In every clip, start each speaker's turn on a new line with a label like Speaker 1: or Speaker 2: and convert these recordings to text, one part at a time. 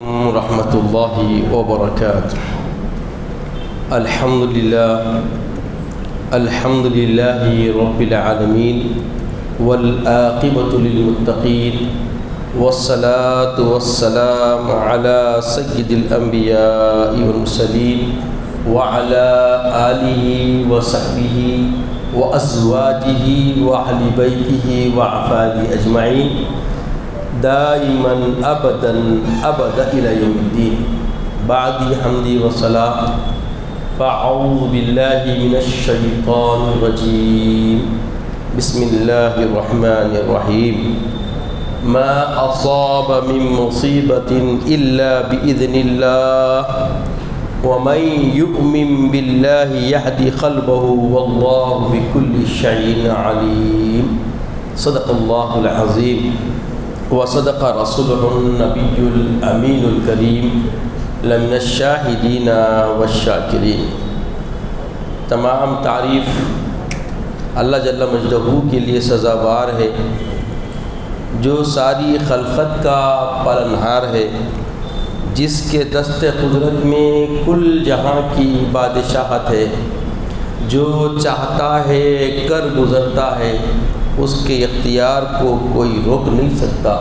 Speaker 1: ورحمة الله وبركاته. الحمد لله رب العالمين والعاقبة للمتقين والصلاة والسلام على سيد الأنبياء والمرسلين وعلى آله وصحبه وأزواجه وأهل بيته وأحفاده أجمعين دائما ابدا الى يوم الدين. بعد حمدي والصلاة فاعوذ بالله من الشيطان الرجيم. بسم الله الرحمن الرحيم. ما اصاب من مصيبة الا باذن الله ومن يؤمن بالله يهدي قلبه والله بكل شيء عليم. صدق الله العظيم وصدق رسوله النبي الأمين الكريم لمن الشاهدين والشاکرین. تمام تعریف اللہ جل مجدہ کے لیے سزاوار ہے جو ساری خلقت کا پالنہار ہے، جس کے دست قدرت میں کل جہاں کی بادشاہت ہے، جو چاہتا ہے کر گزرتا ہے، اس کے اختیار کو کوئی روک نہیں سکتا.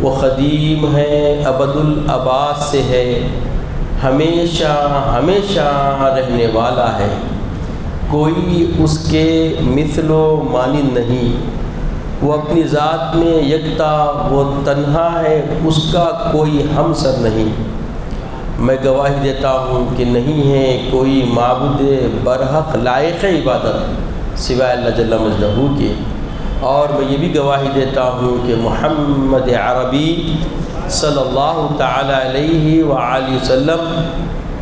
Speaker 1: وہ قدیم ہے، ابد الآباد سے ہے، ہمیشہ ہمیشہ رہنے والا ہے، کوئی اس کے مثل و مانند نہیں. وہ اپنی ذات میں یکتا، وہ تنہا ہے، اس کا کوئی ہمسر نہیں. میں گواہی دیتا ہوں کہ نہیں ہے کوئی معبود برحق لائق عبادت سوائے اللہ جل مجدہ کے، اور میں یہ بھی گواہی دیتا ہوں کہ محمد عربی صلی اللہ تعالی علیہ وآلہ وسلم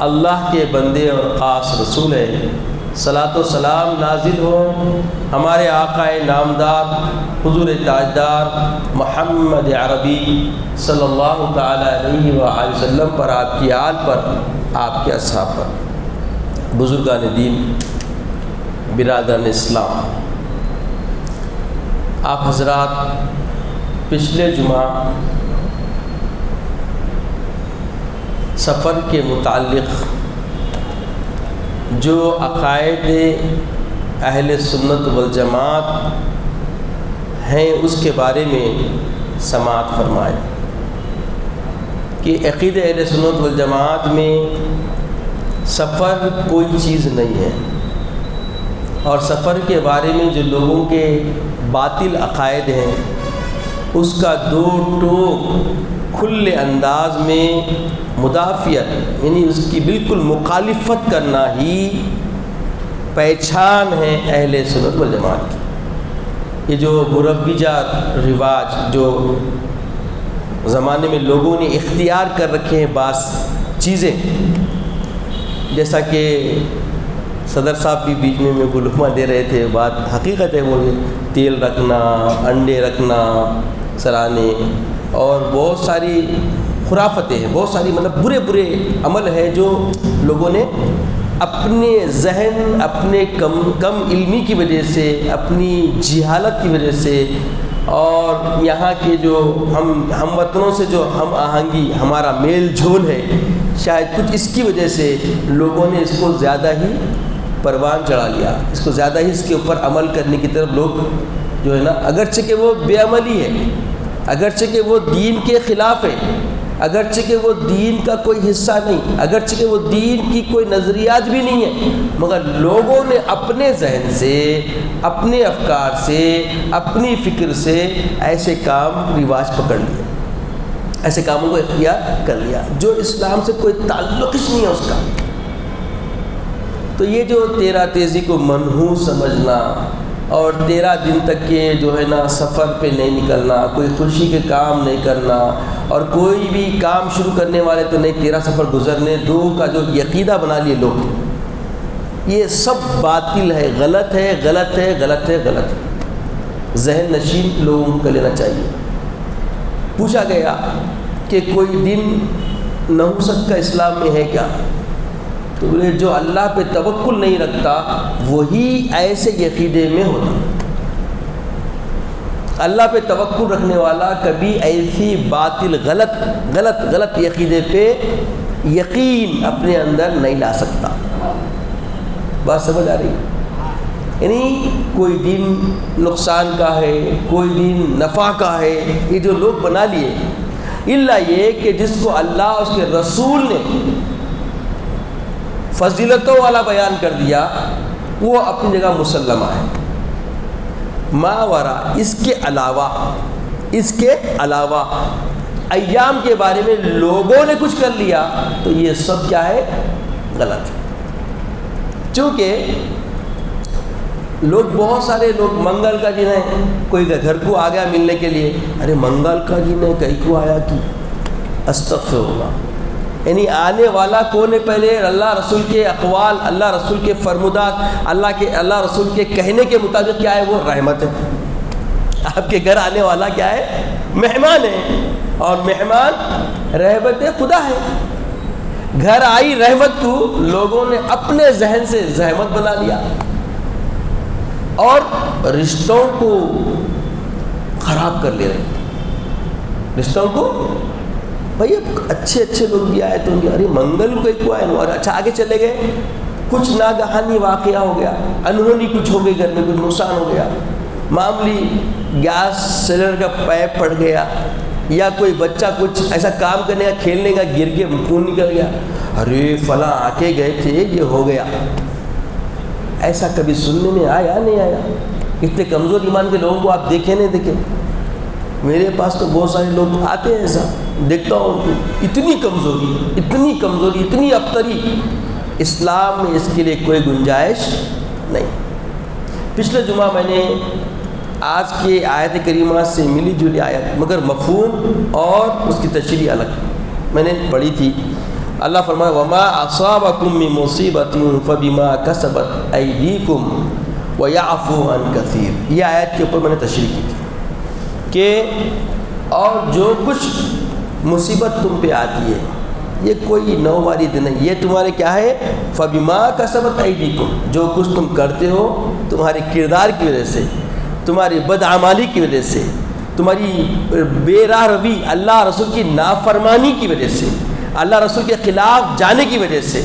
Speaker 1: اللہ کے بندے اور خاص رسول ہیں. صلاۃ و سلام نازل ہو ہمارے آقا نامدار حضور تاجدار محمد عربی صلی اللہ تعالی علیہ وآلہ وسلم پر، آپ کی آل پر، آپ کے اصحاب پر. بزرگان دین، برادران اسلام، آپ حضرات پچھلے جمعہ سفر کے متعلق جو عقائد اہل سنت والجماعت ہیں اس کے بارے میں سماعت فرمائے کہ عقیدہ اہل سنت والجماعت میں سفر کوئی چیز نہیں ہے، اور سفر کے بارے میں جو لوگوں کے باطل عقائد ہیں اس کا دو ٹوک کھلے انداز میں مدافعت، یعنی اس کی بالکل مخالفت کرنا ہی پہچان ہے اہل سنت والجماعت کی. یہ جو مروجہ رواج جو زمانے میں لوگوں نے اختیار کر رکھے ہیں، بعض چیزیں جیسا کہ صدر صاحب بھی بیچ میں گلومہ دے رہے تھے، بات حقیقت ہے، وہ تیل رکھنا، انڈے رکھنا سرانے، اور بہت ساری خرافتیں ہیں، بہت ساری مطلب برے برے عمل ہیں جو لوگوں نے اپنے ذہن، اپنے کم علمی کی وجہ سے، اپنی جہالت کی وجہ سے، اور یہاں کے جو ہم وطنوں سے جو ہم آہنگی، ہمارا میل جھول ہے، شاید کچھ اس کی وجہ سے لوگوں نے اس کو زیادہ ہی پروان چڑھا لیا، اس کو زیادہ ہی اس کے اوپر عمل کرنے کی طرف لوگ جو ہے نا، اگرچہ کہ وہ بے عملی ہے، اگرچہ کہ وہ دین کے خلاف ہے، اگرچہ کہ وہ دین کا کوئی حصہ نہیں، اگرچہ کہ وہ دین کی کوئی نظریات بھی نہیں ہے، مگر لوگوں نے اپنے ذہن سے، اپنے افکار سے، اپنی فکر سے ایسے کام رواج پکڑ لیے، ایسے کاموں کو اختیار کر لیا جو اسلام سے کوئی تعلق ہی نہیں ہے اس کا. تو یہ جو 13 تیزی کو منحوس سمجھنا، اور 13 دن تک کے جو ہے نا سفر پہ نہیں نکلنا، کوئی خوشی کے کام نہیں کرنا، اور کوئی بھی کام شروع کرنے والے تو نہیں 13 سفر گزرنے دو کا جو عقیدہ بنا لیے لوگ، یہ سب باطل ہے، غلط ہے، غلط ہے، غلط ہے، غلط ہے. ذہن نشین لوگوں کو لینا چاہیے. پوچھا گیا کہ کوئی دن نحوست کا اسلام میں ہے کیا؟ تو جو اللہ پہ توکل نہیں رکھتا وہی ایسے عقیدے میں ہوتا. اللہ پہ توکل رکھنے والا کبھی ایسی باطل غلط عقیدے پہ یقین اپنے اندر نہیں لا سکتا۔ بات سمجھ آ رہی؟ یعنی کوئی دین نقصان کا ہے، کوئی دین نفع کا ہے، یہ جو لوگ بنا لیے، الا یہ کہ جس کو اللہ اس کے رسول نے فضیلتوں والا بیان کر دیا وہ اپنی جگہ مسلمہ ہے۔ ماورا اس کے علاوہ ایام کے بارے میں لوگوں نے کچھ کر لیا تو یہ سب کیا ہے؟ غلط ہے۔ چونکہ بہت سارے لوگ منگل کا دن ہے، کوئی گھر کو آ گیا ملنے کے لیے، ارے منگل کا دن ہے کہیں کو آیا کی، استغفر اللہ۔ یعنی آنے والا کون ہے؟ پہلے اللہ رسول کے اقوال، اللہ رسول کے فرمودات، اللہ رسول کے کہنے کے مطابق کیا ہے؟ وہ رحمت ہے۔ آپ کے گھر آنے والا کیا ہے؟ مہمان ہے، اور مہمان رحمت خدا ہے۔ گھر آئی رحمت کو لوگوں نے اپنے ذہن سے زحمت بنا لیا اور رشتوں کو خراب کر لے رہے۔ رشتوں کو بھائی اچھے لوگ بھی آئے تو ان کے ارے منگل کو ایک آئے اور اچھا آگے چلے گئے، کچھ ناگہانی واقعہ ہو گیا، انہونی کچھ ہو گئی، گھر میں کچھ نقصان ہو گیا، معمولی گیس سلنڈر کا پائپ پھٹ گیا، یا کوئی بچہ کچھ ایسا کام کرنے کا کھیلنے کا گر کے خون نکل گیا، ارے فلاں آ کے گئے تھے یہ ہو گیا۔ ایسا کبھی سننے میں آیا نہیں آیا؟ اتنے کمزور ایمان کے لوگوں کو آپ دیکھیں نہیں دیکھیں؟ میرے پاس تو بہت سارے لوگ آتے ہیں، ایسا دیکھتا ہوں اتنی کمزوری اتنی ابتری۔ اسلام میں اس کے لیے کوئی گنجائش نہیں۔ پچھلے جمعہ میں نے آج کی آیت کریمہ سے ملی جلی آیت مگر مفہوم اور اس کی تشریح الگ میں نے پڑھی تھی۔ اللہ فرمایا وما اصابکم من مصیبۃ فبما کسبت ایدیکم ویعفو عن کثیر۔ یہ آیت کے اوپر میں نے تشریح کی تھی کہ اور جو کچھ مصیبت تم پہ آتی ہے یہ کوئی نوواری نہیں، یہ تمہارے کیا ہے؟ فبما کسبت ایدیکم، جو کچھ تم کرتے ہو تمہارے کردار کی وجہ سے، تمہاری بدعمالی کی وجہ سے، تمہاری بے راہ روی، اللہ رسول کی نافرمانی کی وجہ سے، اللہ رسول کے خلاف جانے کی وجہ سے،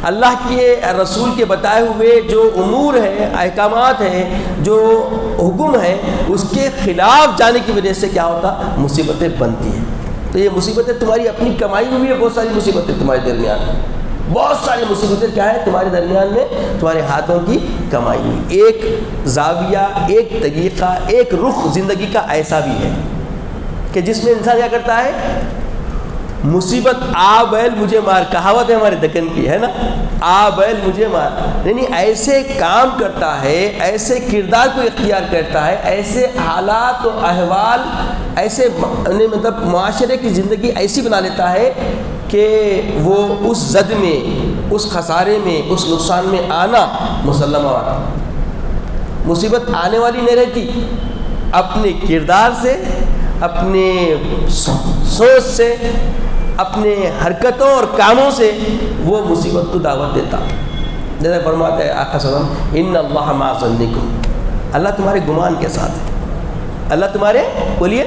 Speaker 1: اللہ کے رسول کے بتائے ہوئے جو امور ہیں، احکامات ہیں، جو حکم ہیں، اس کے خلاف جانے کی وجہ سے کیا ہوتا؟ مصیبتیں بنتی ہیں۔ تو یہ مصیبتیں تمہاری اپنی کمائی ہوئی ہے، بہت ساری مصیبتیں تمہارے درمیان، بہت ساری مصیبتیں کیا ہے تمہارے درمیان میں؟ تمہارے ہاتھوں کی کمائی ہوئی۔ ایک زاویہ، ایک طریقہ، ایک رخ زندگی کا ایسا بھی ہے کہ جس میں انسان کیا کرتا ہے؟ مصیبت آ بیل مجھے مار، کہاوت ہے ہمارے دکن کی، ہے نا، آ بیل مجھے مار، یعنی ایسے کام کرتا ہے، ایسے کردار کو اختیار کرتا ہے، ایسے حالات و احوال، ایسے مطلب معاشرے کی زندگی ایسی بنا لیتا ہے کہ وہ اس زد میں، اس خسارے میں، اس نقصان میں آنا مسلمہ والا۔ مصیبت آنے والی نہیں رہتی، اپنے کردار سے، اپنے سوچ سے، اپنے حرکتوں اور کاموں سے وہ مصیبت کو دعوت دیتا۔ جیسے فرماتا ہے آقا صلی اللہ علیہ وسلم ان اللہ مع ظنکم، اللہ تمہارے گمان کے ساتھ ہے، اللہ تمہارے بولیے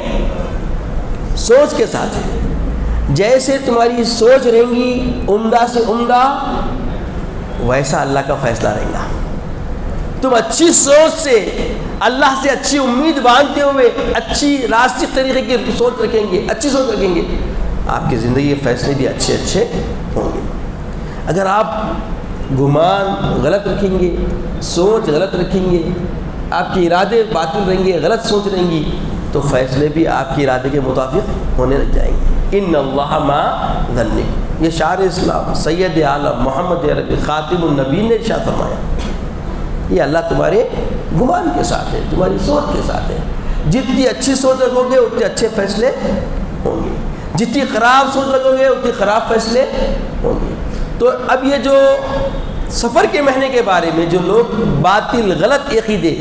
Speaker 1: سوچ کے ساتھ ہے۔ جیسے تمہاری سوچ رہیں گی عمدہ سے عمدہ، ویسا اللہ کا فیصلہ رہے گا۔ تم اچھی سوچ سے، اللہ سے اچھی امید باندھتے ہوئے اچھی راسخ طریقے کی سوچ رکھیں گے، اچھی سوچ رکھیں گے، آپ کی زندگی کے فیصلے بھی اچھے ہوں گے۔ اگر آپ گمان غلط رکھیں گے، سوچ غلط رکھیں گے، آپ کے ارادے باطل رہیں گے، غلط سوچ رہیں گی، تو فیصلے بھی آپ کے ارادے کے مطابق ہونے لگ جائیں گے۔ ان اللہ مع ظنکم، یہ شاعر اسلام سید عالم محمد عربی خاتم النبیین نے ارشاد فرمایا، یہ اللہ تمہارے گمان کے ساتھ ہے، تمہاری سوچ کے ساتھ ہے۔ جتنی اچھی سوچ رکھو گے اتنے اچھے فیصلے ہوں گے، جتنی خراب سوچ رکھو گے اتنی خراب فیصلے ہوں گے۔ تو اب یہ جو سفر کے مہینے کے بارے میں جو لوگ باطل غلط عقیدے،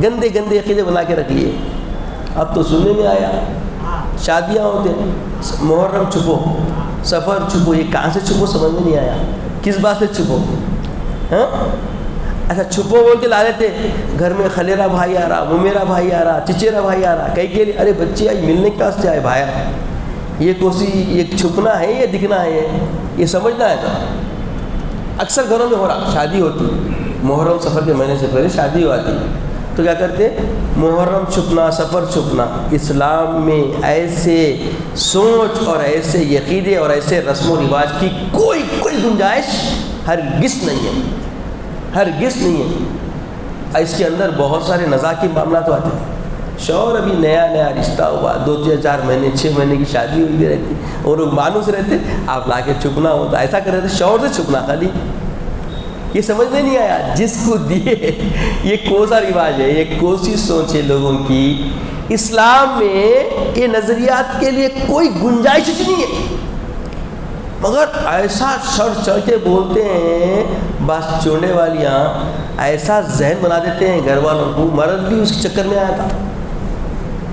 Speaker 1: گندے عقیدے بنا کے رکھ لیے، اب تو سننے میں آیا شادیاں ہوتے ہیں، محرم چھپو، سفر چھپو، یہ کہاں سے چھپو سمجھ میں نہیں آیا، کس بات سے چھپو؟ ہاں اچھا چھپو بول کے لا لیتے، گھر میں خلیرا بھائی آ رہا، ممیرا بھائی آ رہا، چچیرا بھائی آ رہا، کئی کے لیے ارے بچے آئی ملنے کے واسطے آئے بھایا، یہ کوسی یہ چھپنا ہے یہ دکھنا ہے یہ سمجھنا ہے تھا۔ اکثر گھروں میں ہو رہا، شادی ہوتی محرم سفر کے مہینے سے پہلے شادی ہو آتی تو کیا کرتے، محرم چھپنا سفر چھپنا۔ اسلام میں ایسے سوچ اور ایسے عقیدے اور ایسے رسم و رواج کی کوئی گنجائش ہرگز نہیں ہے، ہرگز نہیں ہے۔ اس کے اندر بہت سارے نزاع کے معاملات ہوتے ہیں، شوہر ابھی نیا رشتہ ہوا، 2-4 مہینے 6 مہینے کی شادی ہوئی رہتی اور لوگ مانوس رہتے، آپ لا کے چھپنا ہوتا، ایسا کر رہے تھے شوہر سے چھپنا خالی۔ یہ سمجھ میں نہیں آیا جس کو دیے یہ کون سا رواج ہے، یہ کون سی سوچ ہے لوگوں کی۔ اسلام میں یہ نظریات کے لیے کوئی گنجائش نہیں ہے، مگر ایسا چڑھ کے بولتے ہیں بس چوڑنے والیاں، ایسا ذہن بنا دیتے ہیں گھر والوں کو۔ مرد بھی اس کے چکر میں آیا تھا،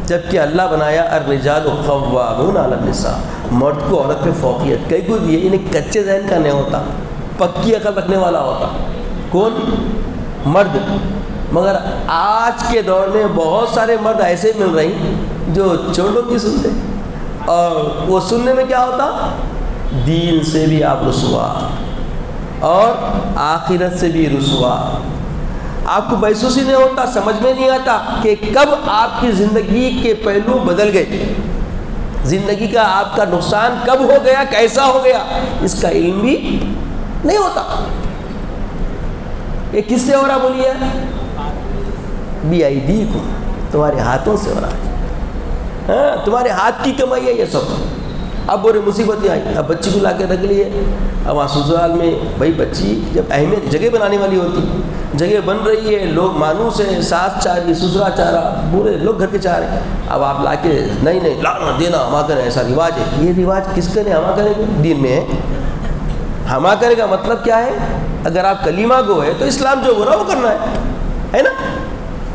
Speaker 1: جبکہ اللہ بنایا الرجال قوامون علی النساء، مرد کو عورت پہ فوقیت کئی کو دیے۔ انہیں کچے ذہن کا نہیں ہوتا، پکی عقل رکھنے والا ہوتا کون؟ مرد۔ مگر آج کے دور میں بہت سارے مرد ایسے مل رہے ہیں جو چوڑوں کی سنتے، اور وہ سننے میں کیا ہوتا، دین سے بھی آپ رسوا اور آخرت سے بھی رسوا۔ آپ کو محسوس ہی نہیں ہوتا، سمجھ میں نہیں آتا کہ کب آپ کی زندگی کے پہلو بدل گئے، زندگی کا آپ کا نقصان کب ہو گیا، کیسا ہو گیا، اس کا علم بھی نہیں ہوتا۔ یہ کس سے ہو رہا بولیے؟ بِأَيْدِيكُمْ، تمہارے ہاتھوں سے ہو رہا ہے، ہاں تمہارے ہاتھ کی کمائی ہے یہ سب۔ اب بڑی مصیبتیں آئی، اب بچی کو لا کے رکھ لیے، اب وہاں سسرال میں بھائی بچی جب اہمیت جگہ بنانے والی ہوتی، جگہ بن رہی ہے، لوگ مانوس ہیں، ساس چاہ رہی، سسرا چاہ رہا، بورے لوگ گھر کے چاہ رہے ہیں، اب آپ لا کے نہیں لانا دینا ہما کریں، ایسا رواج ہے۔ یہ رواج کس کا نہیں ہما کرے گا؟ دین میں ہے۔ ہما کرے کا مطلب کیا ہے؟ اگر آپ کلیمہ گو ہے تو اسلام جو ہو رہا وہ کرنا ہے نا۔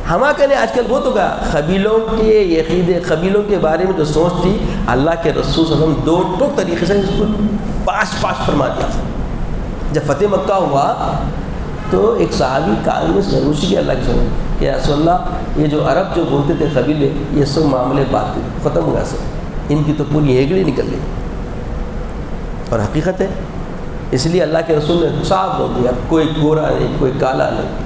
Speaker 1: ہما کہنے آج کل بہت ہوگا، قبیلوں کے عقیدے، قبیلوں کے بارے میں جو سوچ تھی، اللہ کے رسول صلی اللہ علیہ وسلم دو ٹوک طریقے سے اس کو پاش فرما دیا۔ جب فتح مکہ ہوا تو ایک صحابی کانگریس گروشی کے اللہ کے سامنے کہ یا رسول اللہ، یہ جو عرب جو بولتے تھے قبیلے، یہ سب معاملے بات ختم ہوا سب، ان کی تو پوری ایگڑی نکل گئی، اور حقیقت ہے۔ اس لیے اللہ کے رسول نے صاف بول دیا، کوئی گورا نہیں، کوئی کالا نہیں،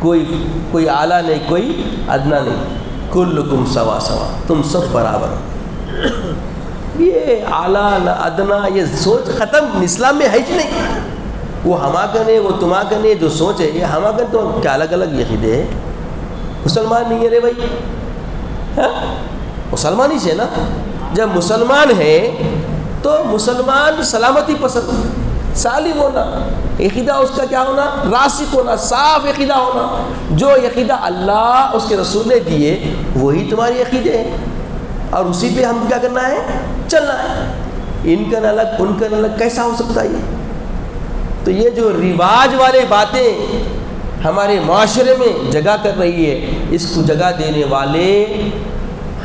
Speaker 1: کوئی اعلیٰ نہیں، کوئی ادنا نہیں، کلکم سوا سوا، تم سب برابر ہو۔ یہ اعلیٰ ادنا یہ سوچ ختم، اسلام میں ہے ہی نہیں۔ وہ ہما کنے وہ تما کنے جو سوچ ہے، یہ ہما کن تو کیا الگ الگ عقیدے ہے۔ مسلمان نہیں ہے رے بھائی، ہاں مسلمان ہی سے نا۔ جب مسلمان ہے تو مسلمان سلامتی پسند، سالم ہونا، عقیدہ اس کا کیا ہونا، راسخ ہونا، صاف عقیدہ ہونا۔ جو عقیدہ اللہ اس کے رسول نے دیے وہی تمہاری عقیدے ہیں، اور اسی پہ ہم کیا کرنا ہے، چلنا ہے۔ ان کا الگ ان کا الگ کیسا ہو سکتا ہے یہ؟ تو یہ جو رواج والے باتیں ہمارے معاشرے میں جگہ کر رہی ہے، اس کو جگہ دینے والے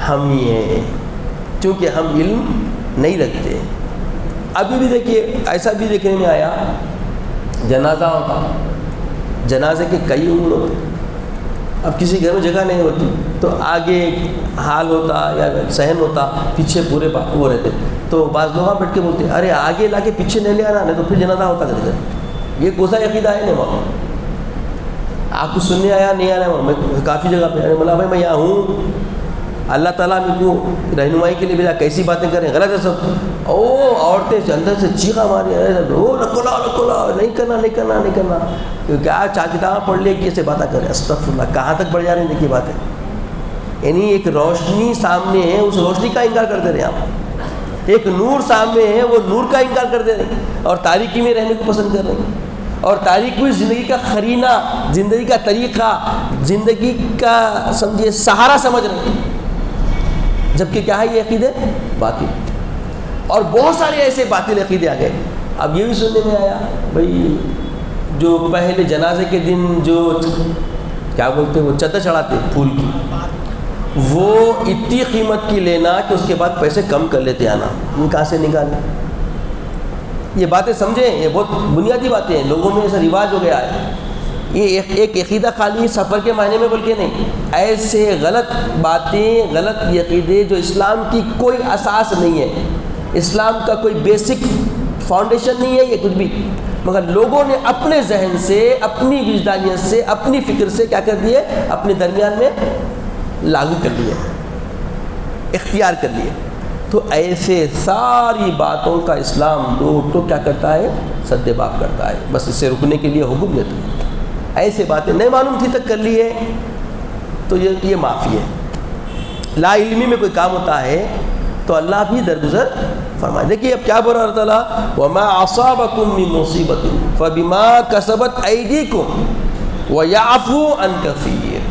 Speaker 1: ہم ہی ہیں، کیونکہ ہم علم نہیں رکھتے۔ ابھی بھی دیکھیے ایسا بھی دیکھنے میں آیا، جنازہ ہوتا، جنازے کے کئی عمر ہوتے، اب کسی گھر میں جگہ نہیں ہوتی تو آگے حال ہوتا یا صحن ہوتا، پیچھے پورے وہ رہتے، تو بعض لوگ بیٹھ کے بولتے ارے آگے لا کے پیچھے نہیں لے آنا، نہیں تو پھر جنازہ ہوتا کرتے۔ یہ کوسا عقیدہ ہے نہیں ماں، آپ کو سننے آیا نہیں آیا، میں کافی جگہ پہ بولا بھائی میں یہاں ہوں، اللہ تعالیٰ میرے کو رہنمائی کے لیے بھیجا، کیسی باتیں کریں، غلط ہے سب۔ او عورتیں اندر سے چیخا ماری، او نکولا نہیں کرنا، کیا چار کتابیں پڑھ لے کیسے باتیں کریں، استغفر اللہ، کہاں تک بڑھ جا رہے ہیں دیکھیے باتیں۔ یعنی ایک روشنی سامنے ہے، اس روشنی کا انکار کر دے رہے ہیں آپ، ایک نور سامنے ہے، وہ نور کا انکار کر دے رہے ہیں، اور تاریکی میں رہنے کو پسند کر رہے ہیں، اور تاریکی بھی زندگی کا قرینہ، زندگی کا طریقہ، زندگی کا سمجھیے سہارا سمجھ رہے ہیں، جبکہ کیا ہے یہ عقیدے باطل، اور بہت سارے ایسے باطل عقیدے آ گئے۔ اب یہ بھی سننے میں آیا بھائی جو پہلے جنازے کے دن جو کیا بولتے ہیں وہ چادر چڑھاتے پھول کی، وہ اتنی قیمت کی لینا کہ اس کے بعد پیسے کم کر لیتے آنا، یہ کہاں سے نکالیں؟ یہ باتیں سمجھیں، یہ بہت بنیادی باتیں ہیں، لوگوں میں ایسا رواج ہو گیا ہے، یہ ایک عقیدہ خالی سفر کے معنی میں بول کے نہیں، ایسے غلط باتیں، غلط عقیدے جو اسلام کی کوئی اساس نہیں ہے، اسلام کا کوئی بیسک فاؤنڈیشن نہیں ہے یہ کچھ بھی، مگر لوگوں نے اپنے ذہن سے، اپنی وجدانیت سے، اپنی فکر سے کیا کر دیے، اپنے درمیان میں لاگو کر لیے، اختیار کر لیے۔ تو ایسے ساری باتوں کا اسلام تو کیا کرتا ہے، سد باب کرتا ہے، بس اسے رکنے کے لیے حکم دیتا ہے۔ ایسے باتیں نہیں معلوم تھی تک کر لی ہے تو یہ معافی ہے۔ لا علمی میں کوئی کام ہوتا ہے تو اللہ بھی درگزر فرمائے۔ دیکھیے اب کیا بول رہا اللہ تعالیٰ، وَمَا أَصَابَكُم مِّن مُّصِيبَةٍ فَبِمَا كَسَبَتْ أَيْدِيكُمْ وَيَعْفُو عَن كَثِيرٍ۔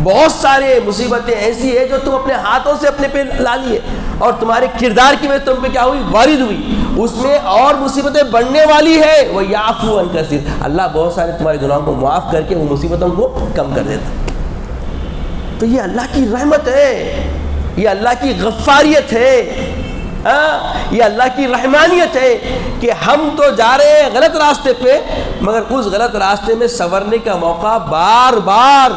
Speaker 1: بہت سارے مصیبتیں ایسی ہیں جو تم اپنے ہاتھوں سے اپنے پہ لا لیے اور تمہارے کردار کی وجہ سے تم پہ کیا ہوئی، وارد ہوئی، اس میں اور مصیبتیں بڑھنے والی ہے۔ وَيَعْفُو عَن كَثِيرٍ، اللہ بہت سارے تمہارے گناہوں کو معاف کر کے ان مصیبتوں کو کم کر دیتا۔ تو یہ اللہ کی رحمت ہے، یہ اللہ کی غفاریت ہے، یہ اللہ کی رحمانیت ہے کہ ہم تو جا رہے ہیں غلط راستے پہ، مگر اس غلط راستے میں سنورنے کا موقع بار بار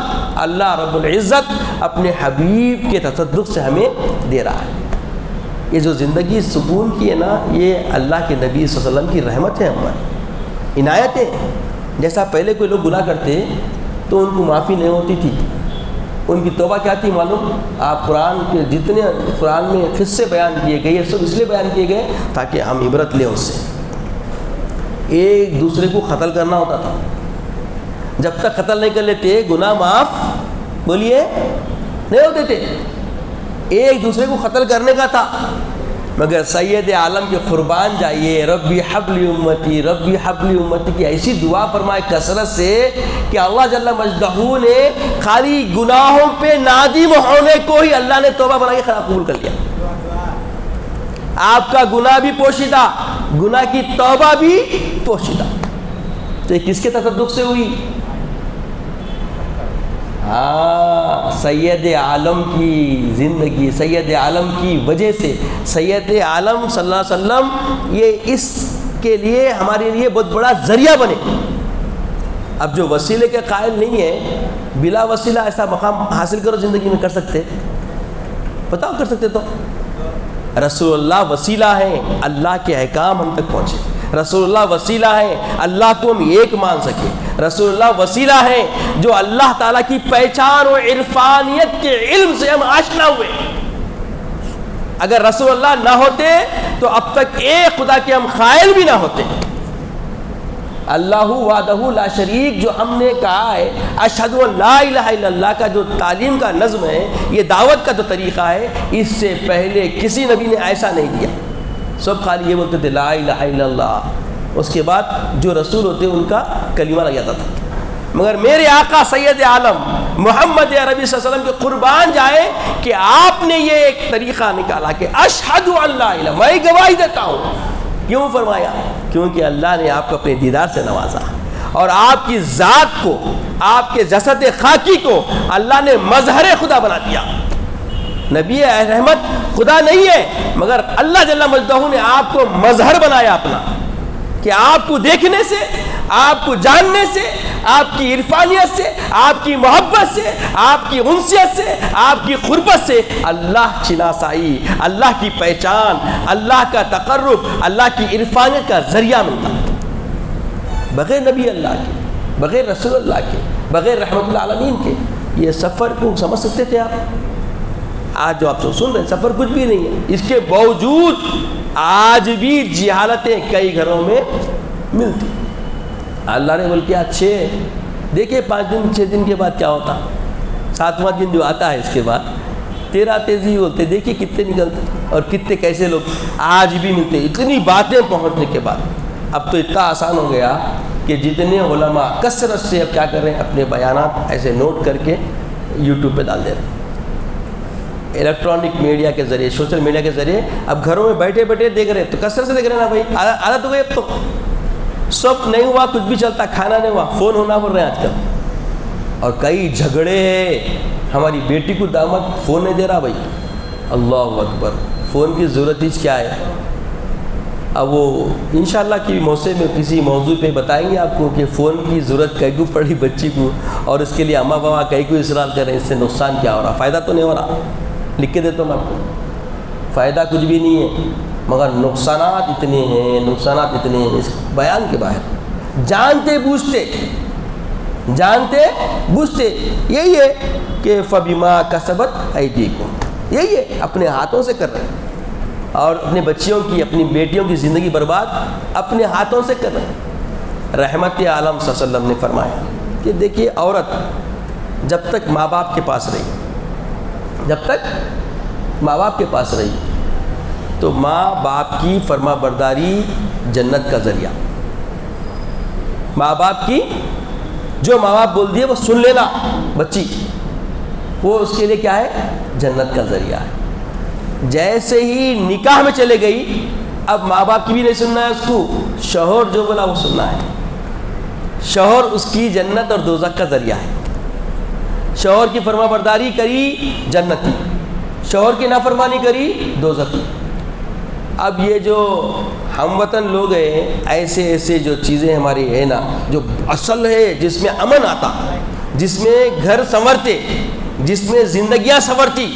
Speaker 1: اللہ رب العزت اپنے حبیب کے تصدق سے ہمیں دے رہا ہے۔ یہ جو زندگی سکون کی ہے نا، یہ اللہ کے نبی صلی اللہ علیہ وسلم کی رحمت ہے، ہماری عنایتیں۔ جیسا پہلے کوئی لوگ گناہ کرتے تو ان کو معافی نہیں ہوتی تھی، ان کی توبہ کیا تھی معلوم؟ آپ قرآن کے جتنے قرآن میں قصے بیان کیے گئے یہ سب اس لیے بیان کیے گئے تاکہ ہم عبرت لیں اس سے۔ ایک دوسرے کو قتل کرنا ہوتا تھا، جب تک قتل نہیں کر لیتے گناہ معاف بولیے نہیں ہوتے تھے، ایک دوسرے کو قتل کرنے کا تھا۔ مگر سید عالم کے قربان جائیے، ربی حبلی امتی، ربی حبلی امتی کی ایسی دعا فرمائے کثرت سے کہ اللہ جل مجدہ نے خالی گناہوں پہ نادم ہونے کو ہی اللہ نے توبہ بنا کے قبول کر لیا۔ آپ کا گناہ بھی پوشیدہ، گناہ کی توبہ بھی پوشیدہ۔ تو یہ کس کے تصدق سے ہوئی؟ سید عالم کی زندگی، سید عالم کی وجہ سے، سید عالم صلی اللہ علیہ وسلم یہ اس کے لیے ہمارے لیے بہت بڑا ذریعہ بنے۔ اب جو وسیلے کے قائل نہیں ہے، بلا وسیلہ ایسا مقام حاصل کرو زندگی میں، کر سکتے؟ بتاؤ کر سکتے؟ تو رسول اللہ وسیلہ ہیں اللہ کے احکام ہم تک پہنچے، رسول اللہ وسیلہ ہے اللہ کو ہم ایک مان سکے، رسول اللہ وسیلہ ہے جو اللہ تعالیٰ کی پہچان و عرفانیت کے علم سے ہم آشنا ہوئے۔ اگر رسول اللہ نہ ہوتے تو اب تک ایک خدا کے ہم قائل بھی نہ ہوتے۔ اللہ وحدہ لا شریک جو ہم نے کہا ہے، اشہد ان لا الہ الا اللہ کا جو تعلیم کا نظم ہے، یہ دعوت کا جو طریقہ ہے، اس سے پہلے کسی نبی نے ایسا نہیں کیا۔ سب خالی یہ بولتے تھے لا الہ الا اللہ، اس کے بعد جو رسول ہوتے ان کا کلمہ لگ جاتا تھا۔ مگر میرے آقا سید عالم محمد عربی صلی اللہ علیہ وسلم کے قربان جائے کہ آپ نے یہ ایک طریقہ نکالا کہ اشہد ان لا الہ، میں گواہی دیتا ہوں۔ کیوں فرمایا؟ کیونکہ اللہ نے آپ کو اپنے دیدار سے نوازا اور آپ کی ذات کو، آپ کے جسد خاکی کو اللہ نے مظہر خدا بنا دیا۔ نبی رحمت خدا نہیں ہے، مگر اللہ جل مجدہ نے آپ کو مظہر بنایا اپنا، کہ آپ کو دیکھنے سے، آپ کو جاننے سے، آپ کی عرفانیت سے، آپ کی محبت سے، آپ کی انسیت سے، آپ کی قربت سے اللہ شناسائی، اللہ کی پہچان، اللہ کا تقرب، اللہ کی عرفانیت کا ذریعہ ملتا ہے۔ بغیر نبی اللہ کے، بغیر رسول اللہ کے، بغیر رحمت العالمین کے یہ سفر کو سمجھ سکتے تھے آپ؟ آج جو آپ سن رہے ہیں سفر کچھ بھی نہیں ہے، اس کے باوجود آج بھی جہالتیں کئی گھروں میں ملتی۔ اللہ نے بول کیا 6 دیکھیں 5 دن 6 دن کے بعد کیا ہوتا، 7واں دن جو آتا ہے اس کے بعد 13 تیزی بولتے، دیکھیے کتنے نکلتے اور کتنے کیسے لوگ آج بھی ملتے۔ اتنی باتیں پہنچنے کے بعد اب تو اتنا آسان ہو گیا کہ جتنے علماء کثرت سے اب کیا کر رہے ہیں، اپنے بیانات ایسے نوٹ کر کے یوٹیوب پہ ڈال دے رہے ہیں۔ الیکٹرانک میڈیا کے ذریعے، سوشل میڈیا کے ذریعے اب گھروں میں بیٹھے بیٹھے دیکھ رہے ہیں، تو کثرت سے دیکھ رہے ہیں نا بھائی، عادت ہو گئی اب تو۔ سب نہیں ہوا، کچھ بھی چلتا، کھانا نہیں ہوا، فون ہونا پڑ رہے ہیں آج کل۔ اور کئی جھگڑے ہیں، ہماری بیٹی کو داماد فون نہیں دے رہا بھائی، اللہ اکبر، فون کی ضرورت ہی کیا ہے؟ اب وہ انشاءاللہ کی موسم میں کسی موضوع پہ بتائیں گے آپ کو کہ فون کی ضرورت کئی کو پڑی بچی کو، اور اس کے لیے اماں بابا کئی کو اصرار کر رہے ہیں، اس سے نقصان کیا ہو رہا، فائدہ تو نہیں ہو رہا، لکھ کے دیتا ہوں آپ کو، فائدہ کچھ بھی نہیں ہے مگر نقصانات اتنے ہیں اس بیان کے باہر، جانتے بوجھتے یہی ہے کہ فبما کسبت ایدیکم، یہی ہے اپنے ہاتھوں سے کر رہے ہیں، اور اپنے بچیوں کی اپنی بیٹیوں کی زندگی برباد اپنے ہاتھوں سے کر رہے ہیں۔ رحمت عالم صلی اللہ علیہ وسلم نے فرمایا کہ دیکھیے عورت جب تک ماں باپ کے پاس رہی تو ماں باپ کی فرما برداری جنت کا ذریعہ، ماں باپ کی جو ماں باپ بول دیے وہ سن لینا بچی، وہ اس کے لیے کیا ہے، جنت کا ذریعہ ہے۔ جیسے ہی نکاح میں چلے گئی اب ماں باپ کی بھی نہیں سننا ہے اس کو، شوہر جو بولا وہ سننا ہے، شوہر اس کی جنت اور دوزخ کا ذریعہ ہے، شوہر کی فرما برداری کری جنتی، شوہر کی نافرمانی کری دوزخی۔ اب یہ جو ہم وطن لوگ ہیں، ایسے جو چیزیں ہماری ہیں نا، جو اصل ہے جس میں امن آتا، جس میں گھر سنورتے، جس میں زندگیاں سنورتی،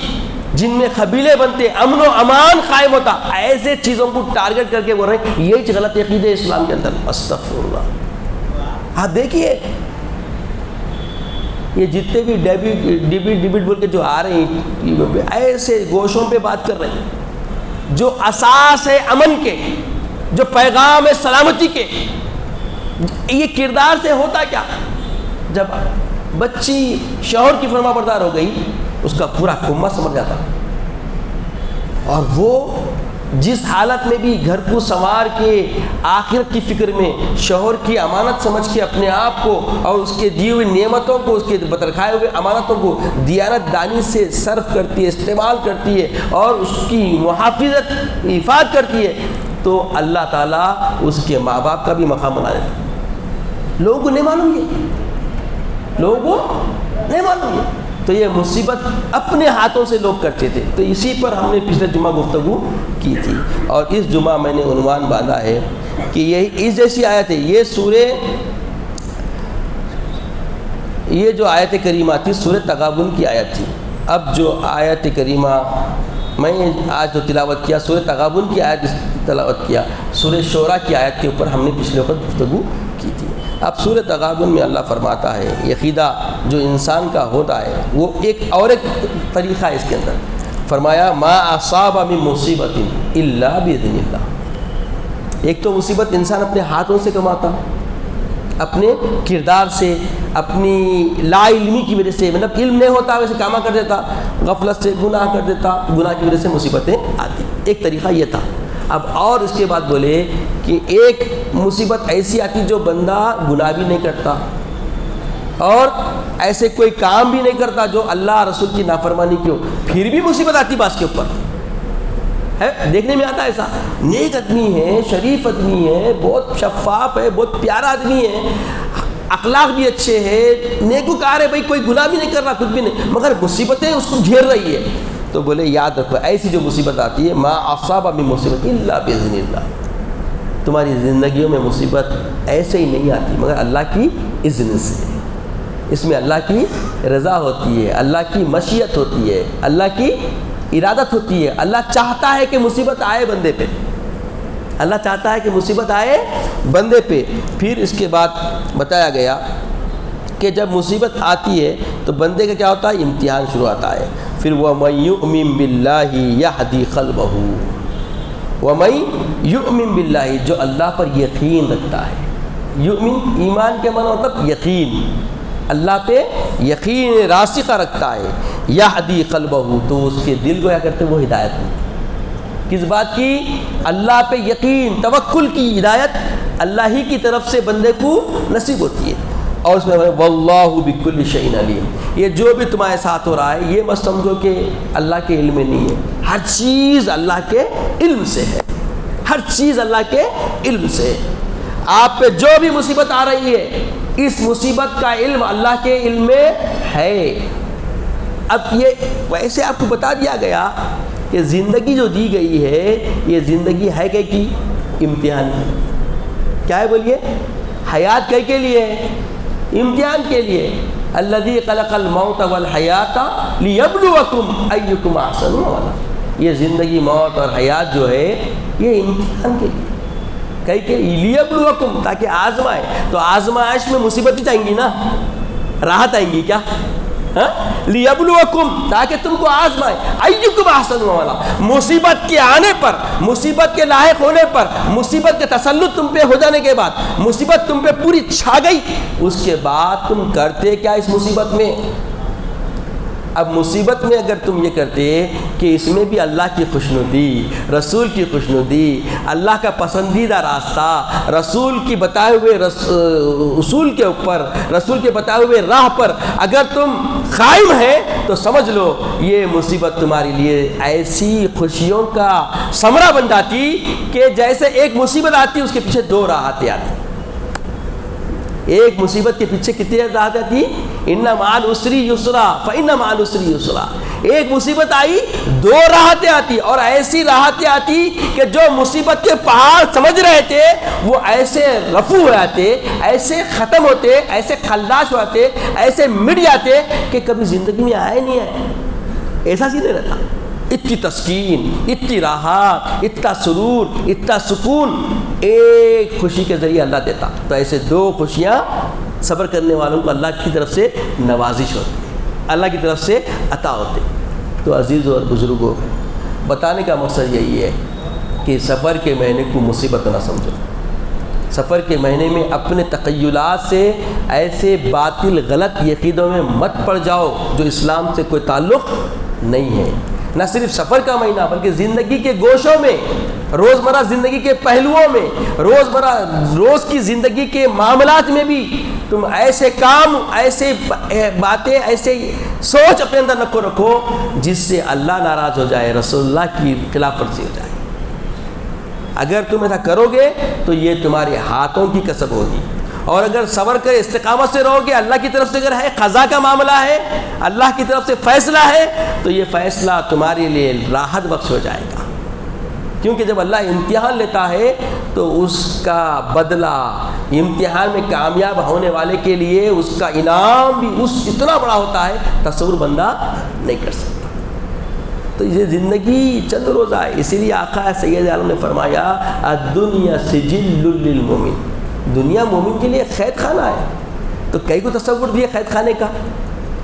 Speaker 1: جن میں قبیلے بنتے، امن و امان قائم ہوتا، ایسے چیزوں کو ٹارگٹ کر کے بول رہے ہیں یہی غلط عقیدے اسلام کے اندر۔ استغفر اللہ۔ آپ دیکھیے یہ جتنے بھی ڈیبیٹ بول کے جو آ رہے ہیں ایسے گوشوں پہ بات کر رہے ہیں، جو اساس ہے امن کے، جو پیغام ہے سلامتی کے، یہ کردار سے ہوتا کیا؟ جب بچی شوہر کی فرما بردار ہو گئی اس کا پورا کنبہ سمجھ جاتا، اور وہ جس حالت میں بھی گھر کو سنوار کے آخرت کی فکر میں شوہر کی امانت سمجھ کے اپنے آپ کو اور اس کے دیے ہوئے نعمتوں کو، اس کے بترکھائے ہوئے امانتوں کو دیانت دانی سے صرف کرتی ہے، استعمال کرتی ہے اور اس کی محافظت حفاظت کرتی ہے، تو اللہ تعالیٰ اس کے ماں باپ کا بھی مقام بنا دیتا ہے۔ لوگوں کو نہیں معلوم یہ، تو یہ مصیبت اپنے ہاتھوں سے لوگ کرتے تھے۔ تو اسی پر ہم نے پچھلے جمعہ گفتگو کی تھی، اور اس جمعہ میں نے عنوان باندھا ہے کہ یہ اس جیسی آیت ہے، یہ جو آیت کریمہ تھی سورہ تغابن کی آیت تھی۔ اب جو آیت کریمہ میں آج جو تلاوت کیا سورہ تغابن کی آیت تلاوت کیا، سورہ شعراء کی آیت کے اوپر ہم نے پچھلے وقت گفتگو کی تھی۔ اب سورہ تغابن میں اللہ فرماتا ہے، یہ عقیدہ جو انسان کا ہوتا ہے وہ ایک طریقہ ہے، اس کے اندر فرمایا ما اصاب من مصیبت الا باذن اللہ۔ ایک تو مصیبت انسان اپنے ہاتھوں سے کماتا، اپنے کردار سے، اپنی لا علمی کی وجہ سے، مطلب علم نہیں ہوتا ویسے کامہ کر دیتا، غفلت سے گناہ کر دیتا، گناہ کی وجہ سے مصیبتیں آتی۔ ایک طریقہ یہ تھا۔ اب اور اس کے بعد بولے کہ ایک مصیبت ایسی آتی جو بندہ گناہ بھی نہیں کرتا اور ایسے کوئی کام بھی نہیں کرتا جو اللہ رسول کی نافرمانی کی ہو، پھر بھی مصیبت آتی باس کے اوپر ہے۔ دیکھنے میں آتا ایسا، نیک آدمی ہے، شریف آدمی ہے، بہت شفاف ہے، بہت پیارا آدمی ہے، اخلاق بھی اچھے ہیں، نیکوکار ہے، بھائی کوئی گناہ بھی نہیں کر رہا، کچھ بھی نہیں، مگر مصیبتیں اس کو گھیر رہی ہے۔ تو بولے یاد رکھو ایسی جو مصیبت آتی ہے ما اصاب من مصیبت الا باذن اللہ، تمہاری زندگیوں میں مصیبت ایسے ہی نہیں آتی مگر اللہ کی اذن سے، اس میں اللہ کی رضا ہوتی ہے، اللہ کی مشیت ہوتی ہے، اللہ کی ارادت ہوتی ہے۔ اللہ چاہتا ہے کہ مصیبت آئے بندے پہ، اللہ چاہتا ہے کہ مصیبت آئے بندے پہ۔ پھر اس کے بعد بتایا گیا کہ جب مصیبت آتی ہے تو بندے کا کیا ہوتا ہے، امتحان شروع ہوتا ہے۔ پھر وَمَن يُؤْمِن بِاللَّهِ يَهْدِ قَلْبَهُ، وَمَن يُؤْمِن بِاللَّهِ، جو اللہ پر یقین رکھتا ہے۔ یؤمن ایمان کے معنی مطلب یقین، اللہ پہ یقین راسخہ رکھتا ہے۔ یہدی قلبہ، تو اس کے دل کو کیا کرتے وہ ہدایت ملتی، کس بات کی، اللہ پہ یقین، توکل کی ہدایت اللہ ہی کی طرف سے بندے کو نصیب ہوتی ہے۔ اور اس میں واللہ بکل شیء علیم، یہ جو بھی تمہارے ساتھ ہو رہا ہے یہ مت سمجھو کہ اللہ کے علم میں نہیں ہے، ہر چیز اللہ کے علم سے ہے، ہر چیز اللہ کے علم سے ہے۔ آپ پہ جو بھی مصیبت آ رہی ہے اس مصیبت کا علم اللہ کے علم میں ہے۔ اب یہ ویسے آپ کو بتا دیا گیا کہ زندگی جو دی گئی ہے یہ زندگی ہے کہ کی امتحان کیا ہے بولیے؟ حیات کئی کے لیے ہے؟ امتحان کے لیے. الذی خلق الموت والحیات لیبلوکم ایکم احسن عملا. یہ زندگی موت اور حیات جو ہے یہ امتحان کے لیے کئی کہ لیبلوکم تاکہ آزمائے. تو آزمائش میں مصیبت ہی آئیں گی نا, راحت آئیں گی کیا؟ لیبلوکم تاکہ تم کو آزمائے. ایکم احسن عملا. مصیبت کے آنے پر, مصیبت کے لاحق ہونے پر, مصیبت کے تسلط تم پہ ہو جانے کے بعد, مصیبت تم پہ پوری چھا گئی, اس کے بعد تم کرتے کیا اس مصیبت میں؟ اب مصیبت میں اگر تم یہ کرتے کہ اس میں بھی اللہ کی خوشنودی, رسول کی خوشنودی, اللہ کا پسندیدہ راستہ, رسول کی بتائے ہوئے اصول کے اوپر, رسول کے بتائے ہوئے راہ پر اگر تم قائم ہیں تو سمجھ لو یہ مصیبت تمہارے لیے ایسی خوشیوں کا ثمرہ بن جاتی کہ جیسے ایک مصیبت آتی اس کے پیچھے دو راحتیں آتی. ایک مصیبت کے پیچھے کتنی راحت آتی؟ ان مع العسر یسرا فان مع العسر یسرا. ایک مصیبت آئی دو راحتیں آتی, اور ایسی راحتیں آتی کہ جو مصیبت کے پہاڑ سمجھ رہے تھے وہ ایسے رفع ہو جاتے, ایسے ختم ہوتے, ایسے خلداش ہوتے, ایسے مٹ جاتے کہ کبھی زندگی میں آئے نہیں آئے. ایسا ہی نہیں رہتا. اتنی تسکین, اتنی راحت, اتنا سرور, اتنا سکون ایک خوشی کے ذریعے اللہ دیتا. تو ایسے دو خوشیاں صبر کرنے والوں کو اللہ کی طرف سے نوازش ہوتی ہے, اللہ کی طرف سے عطا ہوتے. تو عزیزوں اور بزرگوں, بتانے کا مقصد یہی ہے کہ سفر کے مہینے کو مصیبت نہ سمجھو. سفر کے مہینے میں اپنے تخیلات سے ایسے باطل غلط عقیدوں میں مت پڑ جاؤ جو اسلام سے کوئی تعلق نہیں ہے. نہ صرف سفر کا مہینہ بلکہ زندگی کے گوشوں میں, روزمرہ زندگی کے پہلوؤں میں, روز کی زندگی کے معاملات میں بھی تم ایسے کام, ایسے باتیں, ایسے سوچ اپنے اندر رکھو جس سے اللہ ناراض ہو جائے, رسول اللہ کی خلاف ورزی ہو جائے. اگر تم ایسا کرو گے تو یہ تمہارے ہاتھوں کی کسب ہوگی. اور اگر صبر کر استقامت سے رہو گے, اللہ کی طرف سے اگر ہے قضا کا معاملہ ہے, اللہ کی طرف سے فیصلہ ہے, تو یہ فیصلہ تمہارے لیے راحت بخش ہو جائے گا. کیونکہ جب اللہ امتحان لیتا ہے تو اس کا بدلہ, امتحان میں کامیاب ہونے والے کے لیے اس کا انعام بھی اتنا بڑا ہوتا ہے تصور بندہ نہیں کر سکتا. تو یہ زندگی چند روزہ ہے. اسی لیے آقا سید عالم نے فرمایا الدنیا سجل للمؤمن, دنیا مومن کے لیے قید خانہ ہے. تو کئی کو تصور دیا قید خانے کا,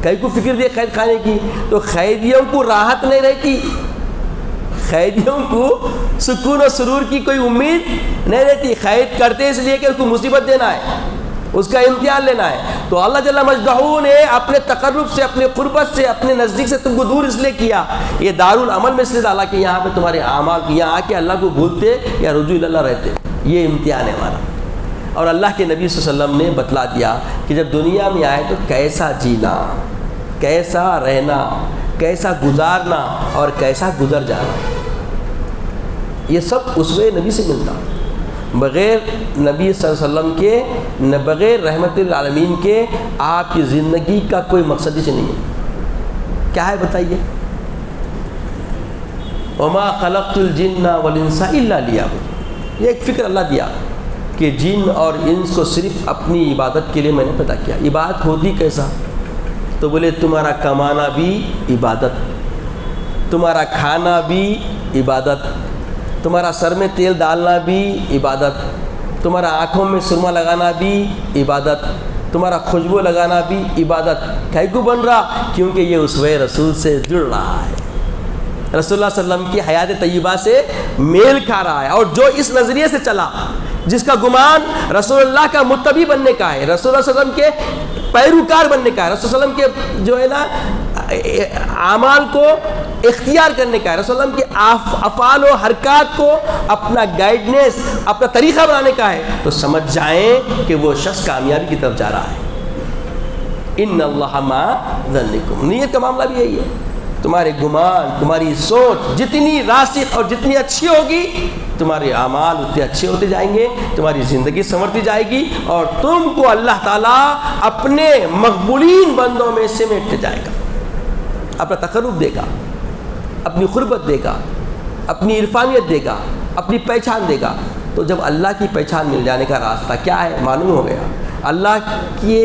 Speaker 1: کئی کو فکر دیا قید خانے کی. تو قیدیوں کو راحت نہیں رہتی, قیدیوں کو سکون و سرور کی کوئی امید نہیں رہتی. قید کرتے اس لیے کہ اس کو مصیبت دینا ہے, اس کا امتحان لینا ہے. تو اللہ جل مجدہ نے اپنے تقرب سے, اپنے قربت سے, اپنے نزدیک سے تم کو دور اس لیے کیا, یہ دارالعمل میں اس لیے ڈالا کہ یہاں پہ تمہارے اعمال, یہاں آ کے اللہ کو بھولتے یا رجوع اللہ رہتے. یہ امتحان ہے ہمارا. اور اللہ کے نبی صلی اللہ علیہ وسلم نے بتلا دیا کہ جب دنیا میں آئے تو کیسا جینا, کیسا رہنا, کیسا گزارنا اور کیسا گزر جانا, یہ سب اسوہ نبی سے ملتا. بغیر نبی صلی اللہ علیہ وسلم کے, بغیر رحمت للعالمین کے آپ کی زندگی کا کوئی مقصد ہی نہیں ہے. کیا ہے بتائیے؟ وما خلقت الجن والانس الا لیعبدون. یہ ایک فکر اللہ دیا کہ جن اور انس کو صرف اپنی عبادت کے لیے میں نے پیدا کیا. عبادت ہوتی کیسا؟ تو بولے تمہارا کمانا بھی عبادت, تمہارا کھانا بھی عبادت, تمہارا سر میں تیل ڈالنا بھی عبادت, تمہارا آنکھوں میں سرما لگانا بھی عبادت, تمہارا خوشبو لگانا بھی عبادت. کہیں کو بن رہا؟ کیونکہ یہ اسوہ رسول سے جڑ رہا ہے, رسول اللہ صلی اللہ علیہ وسلم کی حیات طیبہ سے میل کھا رہا ہے. اور جو اس نظریے سے چلا, جس کا گمان رسول اللہ کا متبع بننے کا ہے, رسول اللہ صلی اللہ علیہ وسلم کے پیروکار بننے کا ہے, رسول اللہ صلی اللہ علیہ وسلم کے جو ہے نا اعمال کو اختیار کرنے کا ہے, رسول اللہ کے افعال و حرکات کو اپنا گائیڈنس, اپنا طریقہ بنانے کا ہے, تو سمجھ جائیں کہ وہ شخص کامیابی کی طرف جا رہا ہے. ان اللہ مع ظنکم. نیت کا معاملہ بھی یہی ہے. تمہارے گمان, تمہاری سوچ جتنی راسخ اور جتنی اچھی ہوگی, تمہارے اعمال اتنے اچھے ہوتے جائیں گے, تمہاری زندگی سنورتی جائے گی, اور تم کو اللہ تعالیٰ اپنے مقبولین بندوں میں سمیٹتے جائے گا. اپنا تقرب دے گا, اپنی قربت دے گا, اپنی عرفانیت دے گا, اپنی پہچان دے گا. تو جب اللہ کی پہچان مل جانے کا راستہ کیا ہے معلوم ہو گیا، اللہ کی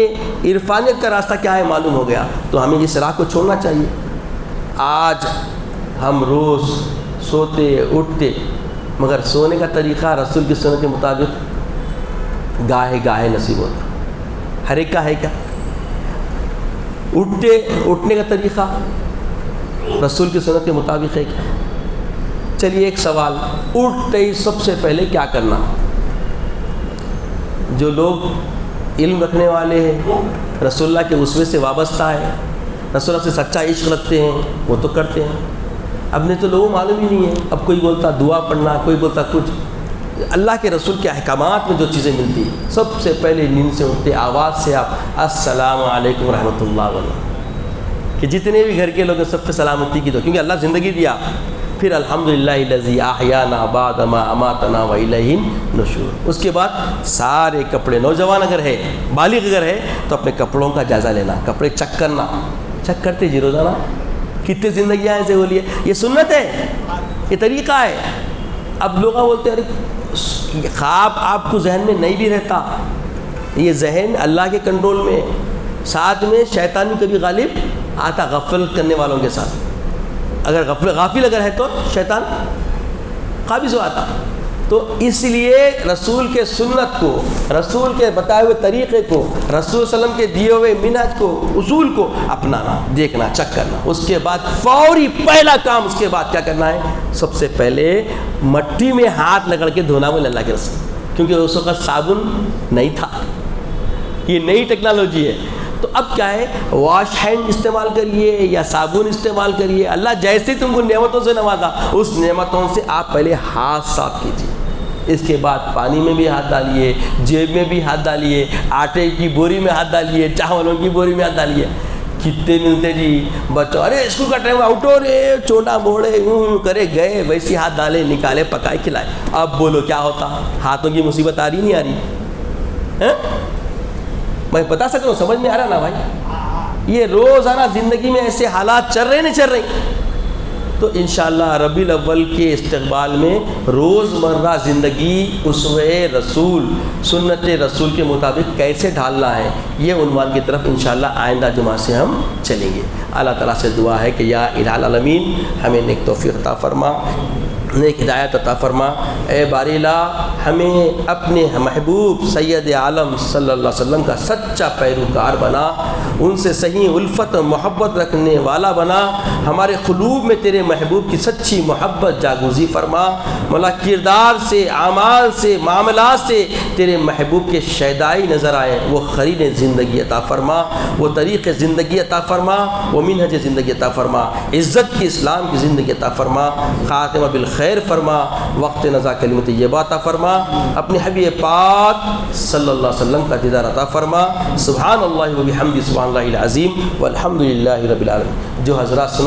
Speaker 1: عرفانیت کا راستہ کیا ہے معلوم ہو گیا، تو ہمیں اس راہ کو چھوڑنا چاہیے۔ آج ہم روز سوتے اٹھتے، مگر سونے کا طریقہ رسول کی سنت کے مطابق گاہے گاہے نصیب ہوتا، ہر ایک کا ہے کیا؟ اٹھنے کا طریقہ رسول کی سنت کے مطابق ہے کیا؟ چلیے ایک سوال، اٹھتے ہی سب سے پہلے کیا کرنا؟ جو لوگ علم رکھنے والے ہیں، رسول اللہ کے اسوے سے وابستہ ہے، رسول اللہ سے سچا عشق رکھتے ہیں، وہ تو کرتے ہیں۔ اب نے تو لوگوں معلوم ہی نہیں ہے، اب کوئی بولتا دعا پڑھنا، کوئی بولتا کچھ۔ اللہ کے رسول کے احکامات میں جو چیزیں ملتی ہیں، سب سے پہلے نیند سے اٹھتے آواز سے آپ السلام علیکم ورحمۃ اللہ وبرکاتہ، کہ جتنے بھی گھر کے لوگ ہیں سب پہ سلامتی کی دو، کیونکہ اللہ زندگی دیا۔ پھر الحمدللہ الذی احیانا بعد ما اماتنا والیہ النشور۔ اس کے بعد سارے کپڑے، نوجوان اگر ہے، بالغ اگر ہے تو اپنے کپڑوں کا جائزہ لینا، کپڑے چیک کرنا۔ چیک کرتے جی روزانہ کتنے زندگیاں ایسے ہو لی ہے، یہ سنت ہے، یہ طریقہ ہے۔ اب لوگ بولتے ہیں ارے خواب آپ کو ذہن میں نہیں بھی رہتا، یہ ذہن اللہ کے کنٹرول میں، ساتھ میں شیطان بھی کبھی غالب آتا غفلت کرنے والوں کے ساتھ۔ اگر غافل اگر ہے تو شیطان قابض ہو آتا۔ تو اس لیے رسول کے سنت کو، رسول کے بتائے ہوئے طریقے کو، رسول صلی اللہ علیہ وسلم کے دیے ہوئے منہج کو، اصول کو اپنانا، دیکھنا، چیک کرنا۔ اس کے بعد فوری پہلا کام اس کے بعد کیا کرنا ہے؟ سب سے پہلے مٹی میں ہاتھ رگڑ کے دھونا بولے اللہ کے رسول، کیونکہ اس وقت صابن نہیں تھا، یہ نئی ٹیکنالوجی ہے۔ تو اب کیا ہے، واش ہینڈ استعمال کریے یا صابن استعمال کریے، اللہ جیسے تم کو نعمتوں سے نوازا، اس نعمتوں سے آپ پہلے ہاتھ صاف کیجیے۔ اس کے بعد پانی میں بھی ہاتھ ڈالیے، جیب میں بھی ہاتھ ڈالیے، آٹے کی بوری میں ہاتھ ڈالیے، چاولوں کی بوری میں ہاتھ ڈالیے۔ کتنے ملتے جی بچوں، ارے اسکول کا ٹائم آؤٹ ہو رے، چونڈا موڑے یوں کرے گئے، ویسے ہاتھ ڈالے، نکالے، پکائے، کھلائے۔ اب بولو کیا ہوتا؟ ہاتھوں کی مصیبت آ رہی نہیں آ رہی؟ میں بتا سکتا ہوں، سمجھ میں آ رہا نا بھائی؟ یہ روزانہ زندگی میں ایسے حالات چل رہے نہیں چل رہے؟ تو انشاءاللہ ربیع الاول کے استقبال میں روزمرہ زندگی اسوہ رسول، سنت رسول کے مطابق کیسے ڈھالنا ہے، یہ عنوان کی طرف انشاءاللہ آئندہ جمعہ سے ہم چلیں گے۔ اللہ تعالیٰ سے دعا ہے کہ یا الہ العالمین ہمیں نیک توفیق عطا فرما، نیک ہدایت عطا فرما۔ اے باری اللہ، ہمیں اپنے محبوب سید عالم صلی اللہ علیہ وسلم کا سچا پیروکار بنا، ان سے صحیح الفت محبت رکھنے والا بنا، ہمارے قلوب میں تیرے محبوب کی سچی محبت جاگوزی فرما۔ مولا کردار سے، اعمال سے، معاملات سے تیرے محبوب کے شیدائی نظر آئے، وہ قرین زندگی عطا فرما، وہ طریق زندگی عطا فرما، وہ منہج زندگی عطا فرما، عزت کی اسلام کی زندگی عطا فرما، خاتمہ بالخیر فرما، وقت نزا کلمت طیبہ عطا فرما، اپنے حبیب پاک صلی اللہ علیہ وسلم کا دیدار عطا فرما۔ سبحان اللہ و بحمدہ، سبحان اللہ العظیم والحمد للہ رب العالمین۔ جو حضرات سنت